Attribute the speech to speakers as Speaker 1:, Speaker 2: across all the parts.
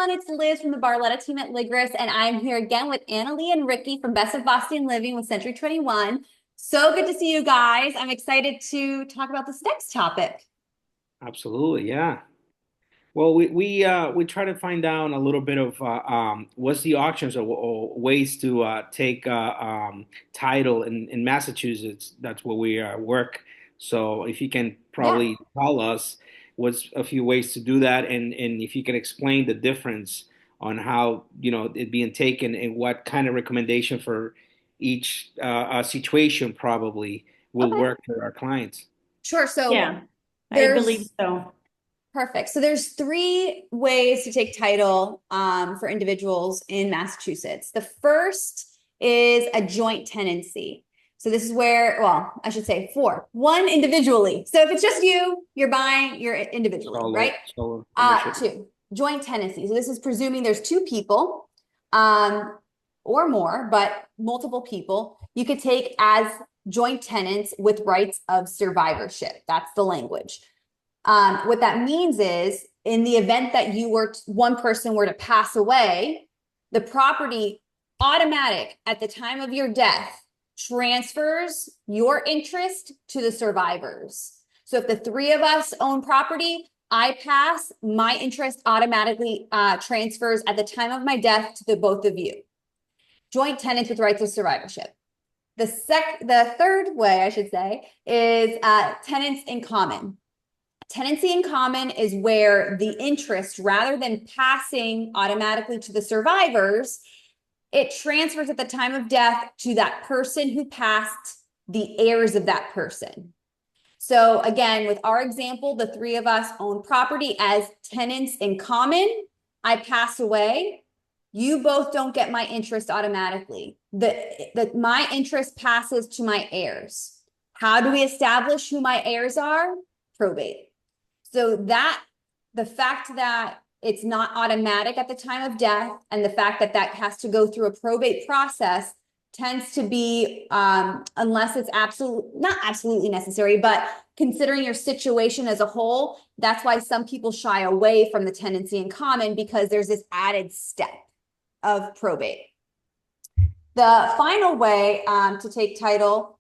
Speaker 1: everyone, it's Liz from the Barletta team at Ligris, and I'm here again with Annalie and Ricky from Best of Boston Living with Century 21. So good to see you guys. I'm excited to talk about this next topic.
Speaker 2: Absolutely, yeah. Well, we try to find out a little bit of what's the options or ways to take title in Massachusetts. That's where we work. So if you can
Speaker 1: Yeah.
Speaker 2: probably tell us what's a few ways to do that, and if you can explain the difference on how it being taken and what kind of recommendation for each situation probably will
Speaker 1: Okay.
Speaker 2: work for our clients.
Speaker 1: Sure. So
Speaker 3: Yeah, I believe
Speaker 1: there's
Speaker 3: so.
Speaker 1: perfect. So there's three ways to take title for individuals in Massachusetts. The first is a joint tenancy. So this is where, well, I should say four. One, individually. So if it's just you, you're buying, you're individually, right?
Speaker 2: Solo ownership.
Speaker 1: Two, joint tenancy. So this is presuming there's two people or more, but multiple people you could take as joint tenants with rights of survivorship. That's the language. What that means is in the event that one person were to pass away, the property automatic at the time of your death transfers your interest to the survivors. So if the three of us own property, I pass, my interest automatically transfers at the time of my death to the both of you. Joint tenants with rights of survivorship. The third way, I should say, is tenants in common. Tenancy in common is where the interest, rather than passing automatically to the survivors, it transfers at the time of death to that person who passed, the heirs of that person. So again, with our example, the three of us own property as tenants in common. I pass away. You both don't get my interest automatically. My interest passes to my heirs. How do we establish who my heirs are? Probate. So that the fact that it's not automatic at the time of death and the fact that that has to go through a probate process tends to be, unless it's not absolutely necessary, but considering your situation as a whole, that's why some people shy away from the tenancy in common, because there's this added step of probate. The final way to take title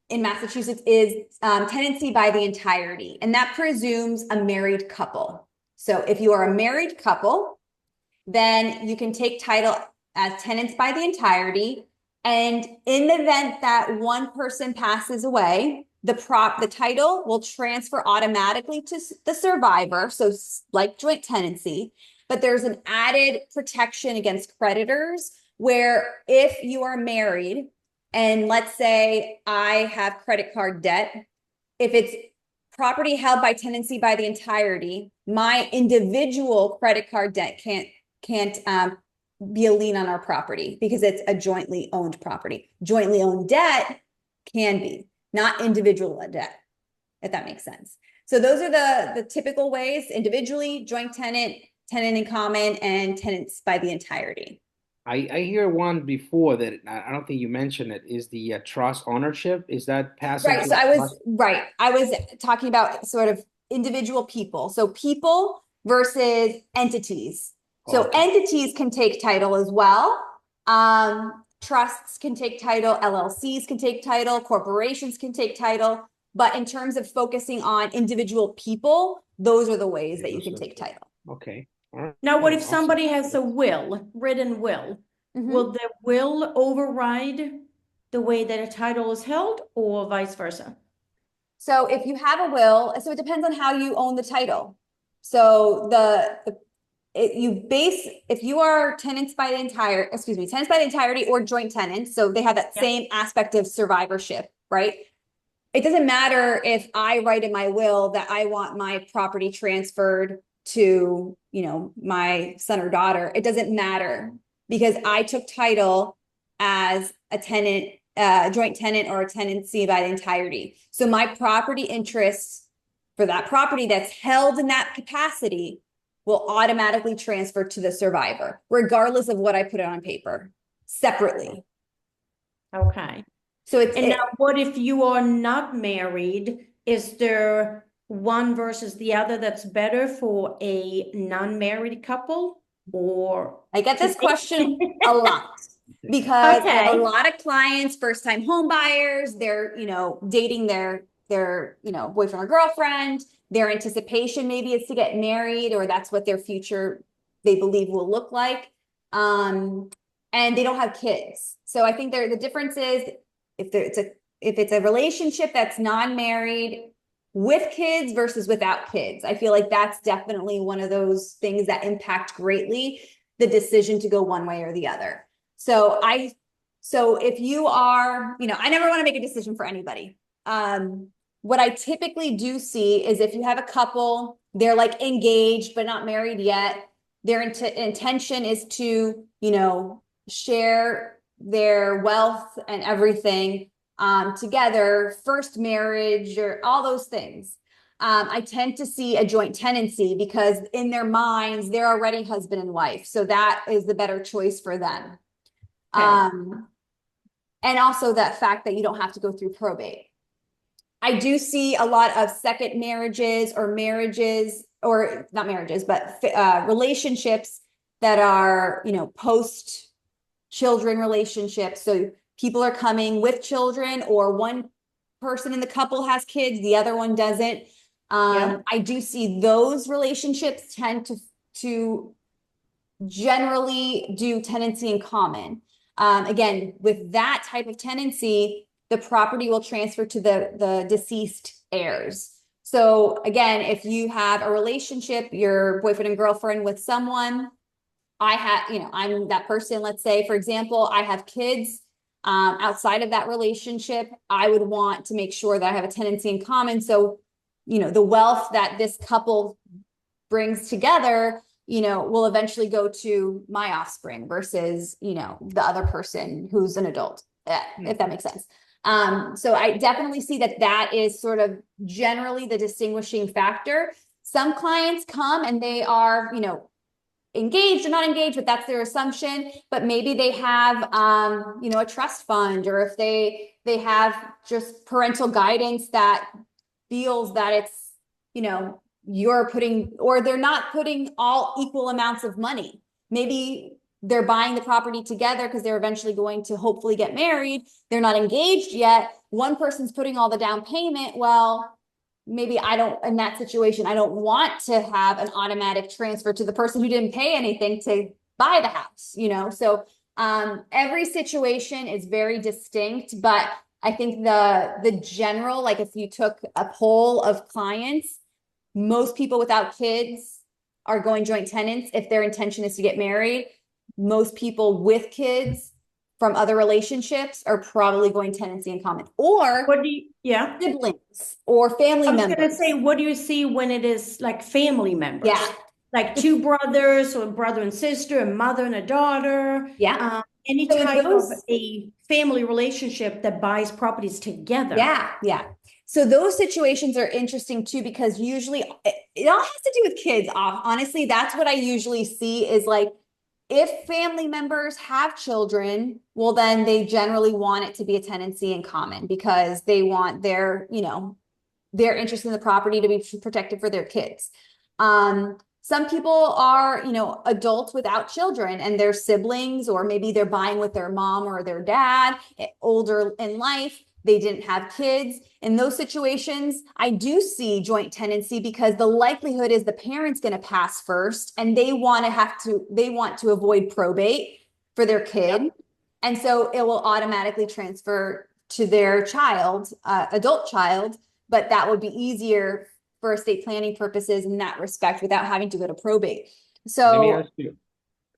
Speaker 1: in Massachusetts is tenancy by the entirety, and that presumes a married couple. So if you are a married couple, then you can take title as tenants by the entirety. And in the event that one person passes away, the title will transfer automatically to the survivor. So like joint tenancy, but there's an added protection against creditors where if you are married, and let's say I have credit card debt, if it's property held by tenancy by the entirety, my individual credit card debt can't be a lien on our property because it's a jointly owned property. Jointly owned debt can be, not individual debt, if that makes sense. So those are the typical ways: individually, joint tenant, tenant in common, and tenants by the entirety.
Speaker 2: I hear one before that I don't think you mentioned it is the trust ownership. Is that passing
Speaker 1: Right.
Speaker 2: to
Speaker 1: So
Speaker 2: a trust?
Speaker 1: I was talking about sort of individual people. So people versus entities. So
Speaker 2: Okay.
Speaker 1: entities can take title as well. Trusts can take title, LLCs can take title, corporations can take title. But in terms of focusing on individual people, those are the ways that you can take title.
Speaker 2: Okay. All right.
Speaker 3: Now, what if
Speaker 2: Awesome.
Speaker 3: somebody has a written will? Will the will override the way that a title is held, or vice versa?
Speaker 1: So if you have a will, so it depends on how you own the title. So if you are tenants by the entirety or joint tenants, so they have that
Speaker 3: Yeah.
Speaker 1: same aspect of survivorship, right? It doesn't matter if I write in my will that I want my property transferred to, my son or daughter. It doesn't matter because I took title as a tenant, joint tenant, or a tenancy by the entirety. So my property interests for that property that's held in that capacity will automatically transfer to the survivor, regardless of what I put on paper, separately.
Speaker 3: Okay.
Speaker 1: So
Speaker 3: And now, what if you are not married? Is there one versus the other that's better for a non-married couple? or
Speaker 1: I get this
Speaker 3: today?
Speaker 1: question a lot because I have a
Speaker 3: Okay.
Speaker 1: lot of clients, first time home buyers, they're, dating their, boyfriend or girlfriend. Their anticipation maybe is to get married, or that's what their future they believe will look like. And they don't have kids. So I think the difference is if it's a relationship that's non-married with kids versus without kids. I feel like that's definitely one of those things that impact greatly the decision to go one way or the other. So if you are, I never want to make a decision for anybody. What I typically do see is if you have a couple, they're like engaged but not married yet, their intention is to, share their wealth and everything together, first marriage, or all those things. I tend to see a joint tenancy because in their minds, they're already husband and wife. So that is the better choice for them.
Speaker 3: Okay.
Speaker 1: And also that fact that you don't have to go through probate. I do see a lot of second marriages or marriages, or not marriages, but relationships that are, post children relationships. So people are coming with children, or one person in the couple has kids, the other one doesn't. I do see those relationships tend to generally do tenancy in common. Again, with that type of tenancy, the property will transfer to the deceased heirs. So again, if you have a relationship, your boyfriend and girlfriend with someone, I'm that person, let's say, for example, I have kids outside of that relationship, I would want to make sure that I have a tenancy in common. So, the wealth that this couple brings together, will eventually go to my offspring versus, the other person who's an adult, if that makes sense. So I definitely see that is sort of generally the distinguishing factor. Some clients come and they are, engaged or not engaged, but that's their assumption. But maybe they have, a trust fund, or if they have just parental guidance that feels that it's, you're putting, or they're not putting all equal amounts of money. Maybe they're buying the property together because they're eventually going to hopefully get married. They're not engaged yet. One person's putting all the down payment. Well, maybe in that situation, I don't want to have an automatic transfer to the person who didn't pay anything to buy the house, So every situation is very distinct, but I think the general, like if you took a poll of clients, most people without kids are going joint tenants if their intention is to get married. Most people with kids from other relationships are probably going tenancy in common, or siblings or family members.
Speaker 3: I was going to say, what do you see when it is like family members?
Speaker 1: Yeah.
Speaker 3: Like two brothers, or a brother and sister, a mother and a daughter.
Speaker 1: Yeah.
Speaker 3: Any type of a family relationship that buys properties together.
Speaker 1: Yeah. Yeah. So those situations are interesting too, because usually it all has to do with kids. Honestly, that's what I usually see is like, if family members have children, well, then they generally want it to be a tenancy in common because they want their interest in the property to be protected for their kids. Some people are, adults without children and their siblings, or maybe they're buying with their mom or their dad, older in life. They didn't have kids. In those situations, I do see joint tenancy because the likelihood is the parent's going to pass first, and they want to avoid probate for their kid. Yep. And so it will automatically transfer to their child, adult child, but that would be easier for estate planning purposes in that respect without having to go to probate. So
Speaker 2: let me ask you,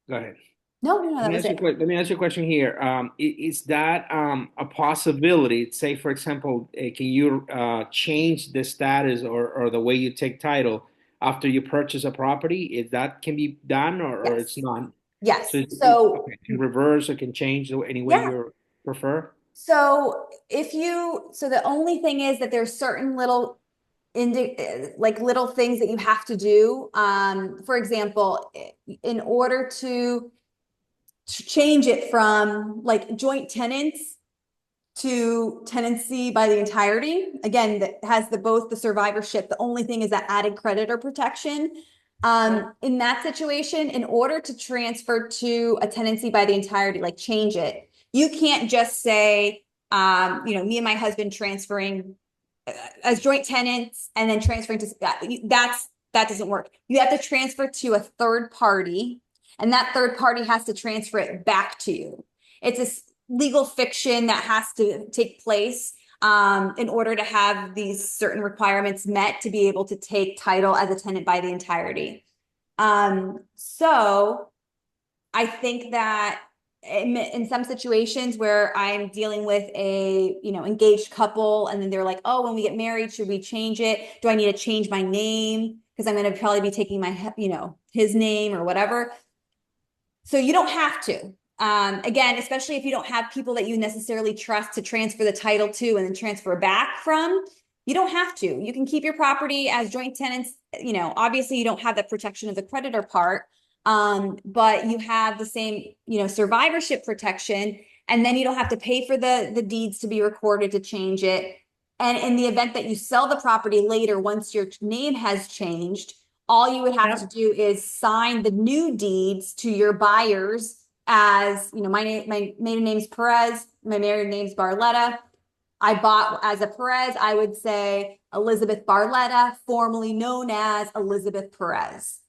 Speaker 2: go ahead.
Speaker 1: No, that was it.
Speaker 2: Let me ask you a question here. Is that a possibility? Say, for example, can you change the status or the way you take title after you purchase a property? If that can be done, or it's not?
Speaker 1: Yes.
Speaker 2: So it can reverse or can change any way you prefer?
Speaker 1: So the only thing is that there's certain little little things that you have to do. For example, in order to change it from like joint tenants to tenancy by the entirety, again, that has both the survivorship. The only thing is that added creditor protection. In that situation, in order to transfer to a tenancy by the entirety, like change it, you can't just say, me and my husband transferring as joint tenants and then transferring to that doesn't work. You have to transfer to a third party, and that third party has to transfer it back to you. It's a legal fiction that has to take place in order to have these certain requirements met to be able to take title as a tenant by the entirety. So I think that in some situations where I'm dealing with a, engaged couple, and then they're like, oh, when we get married, should we change it? Do I need to change my name? Because I'm going to probably be taking my, his name or whatever. So you don't have to. Again, especially if you don't have people that you necessarily trust to transfer the title to and then transfer back from, you don't have to. You can keep your property as joint tenants. Obviously you don't have the protection of the creditor part, but you have the same, survivorship protection, and then you don't have to pay for the deeds to be recorded to change it. And in the event that you sell the property later, once your name has changed, all you would have to do is sign the new deeds to your buyers as, my maiden name's Perez, my married name's Barletta. I bought as a Perez, I would say Elizabeth Barletta, formerly known as Elizabeth Perez.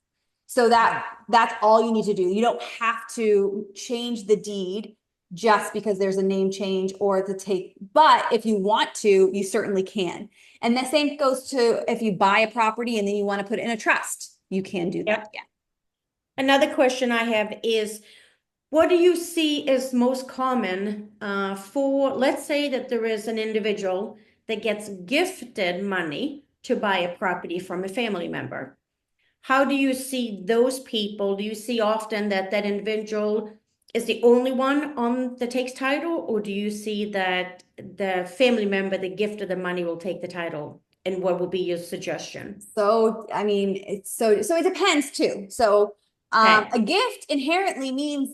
Speaker 1: So that's all you need to do. You don't have to change the deed just because there's a name change or but if you want to, you certainly can. And the same goes to if you buy a property and then you want to put it in a trust, you can do that. Yeah.
Speaker 3: Another question I have is, what do you see as most common for, let's say that there is an individual that gets gifted money to buy a property from a family member? How do you see those people? Do you see often that that individual is the only one that takes title, or do you see that the family member that gifted the money will take the title? And what would be your suggestion?
Speaker 1: So, I mean, so it depends too. So, a gift inherently means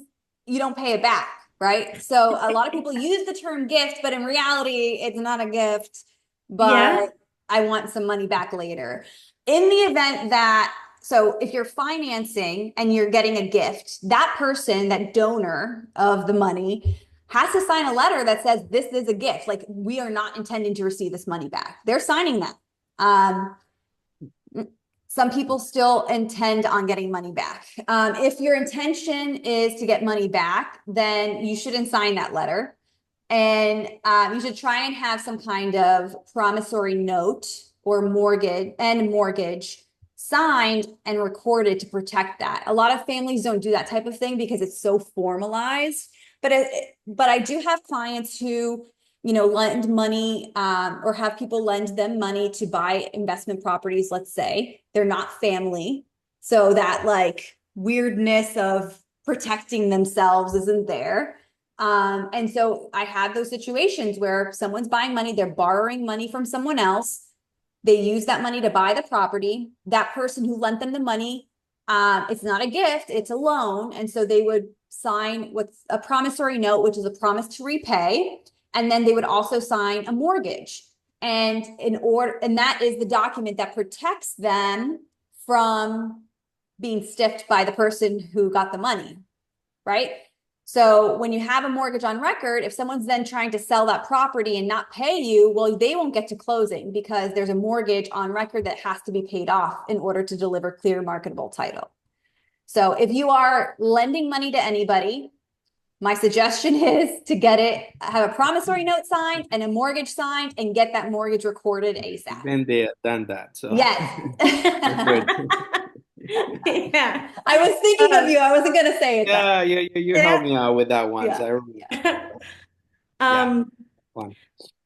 Speaker 1: you don't pay it back, right? So a lot of people use the term gift, but in reality, it's not a gift, but I want some money back later. In the event that, so if you're financing and you're getting a gift, that person, that donor of the money, has to sign a letter that says this is a gift. Like, we are not intending to receive this money back. They're signing that. Some people still intend on getting money back. If your intention is to get money back, then you shouldn't sign that letter. And you should try and have some kind of promissory note or mortgage signed and recorded to protect that. A lot of families don't do that type of thing because it's so formalized. But I do have clients who, lend money or have people lend them money to buy investment properties. Let's say they're not family, so that like weirdness of protecting themselves isn't there. And so I have those situations where someone's buying money, they're borrowing money from someone else. They use that money to buy the property. That person who lent them the money, it's not a gift, it's a loan. And so they would sign what's a promissory note, which is a promise to repay. And then they would also sign a mortgage. And that is the document that protects them from being stiffed by the person who got the money, right? So when you have a mortgage on record, if someone's then trying to sell that property and not pay you, well, they won't get to closing because there's a mortgage on record that has to be paid off in order to deliver clear marketable title. So if you are lending money to anybody, my suggestion is to have a promissory note signed and a mortgage signed, and get that mortgage recorded ASAP.
Speaker 2: Been there, done that. So
Speaker 1: yes.
Speaker 3: Yeah.
Speaker 1: I was thinking of you. I wasn't going to say it.
Speaker 2: Yeah, you helped me out with that one.
Speaker 1: Yeah.
Speaker 2: So I remember.
Speaker 3: Fun.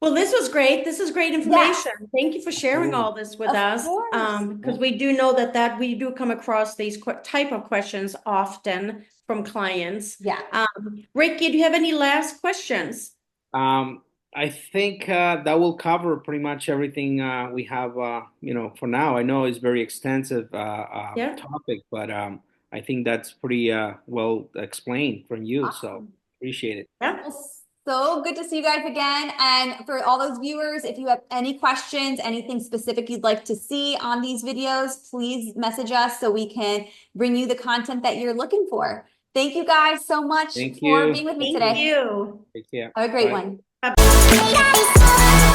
Speaker 3: Well, this was great. This is great information.
Speaker 1: Yes.
Speaker 3: Thank you for sharing all this with us. Because we do know that we do come across these type of questions often from clients.
Speaker 1: Yeah.
Speaker 3: Ricky, do you have any last questions?
Speaker 2: I think that will cover pretty much everything we have, for now. I know it's very extensive topic, but I think that's pretty well explained from you.
Speaker 1: Awesome.
Speaker 2: So appreciate it.
Speaker 3: Yeah.
Speaker 1: Well, So good to see you guys again. And for all those viewers, if you have any questions, anything specific you'd like to see on these videos, please message us so we can bring you the content that you're looking for. Thank you guys so much
Speaker 2: Thank
Speaker 1: for
Speaker 2: you.
Speaker 1: being with me
Speaker 3: Thank
Speaker 1: today.
Speaker 3: you.
Speaker 2: Take care.
Speaker 1: Have a great
Speaker 2: Bye.
Speaker 1: one.